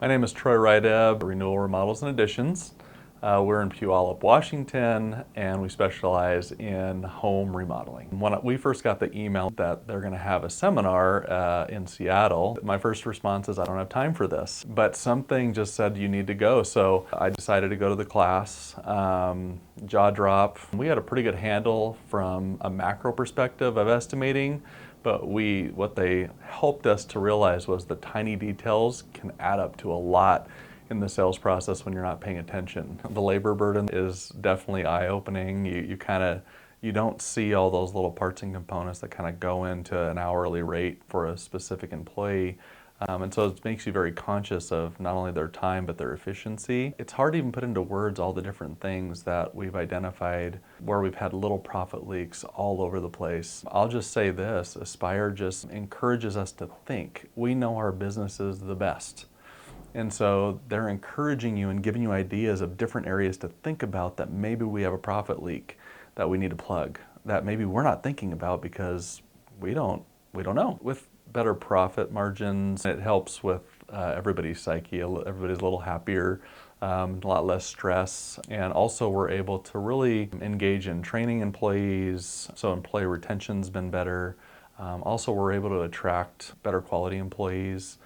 My name is Troy Rydeb, Renewal Remodels and Additions. We're in Puyallup, Washington, and we specialize in home remodeling. When we first got the email that they're going to have a seminar in Seattle, my first response is, I don't have time for this. But something just said you need to go, so I decided to go to the class. Jaw drop. We had a pretty good handle from a macro perspective of estimating, but what they helped us to realize was the tiny details can add up to a lot in the sales process when you're not paying attention. The labor burden is definitely eye-opening. You don't see all those little parts and components that kind of go into an hourly rate for a specific employee. And so it makes you very conscious of not only their time, but their efficiency. It's hard to even put into words all the different things that we've identified where we've had little profit leaks all over the place. I'll just say this, Aspire just encourages us to think. We know our business is the best. And so they're encouraging you and giving you ideas of different areas to think about that maybe we have a profit leak that we need to plug, that maybe we're not thinking about because we don't know. With better profit margins, it helps with everybody's psyche. Everybody's a little happier, a lot less stress. And also we're able to really engage in training employees, so employee retention's been better. Also we're able to attract better quality employees.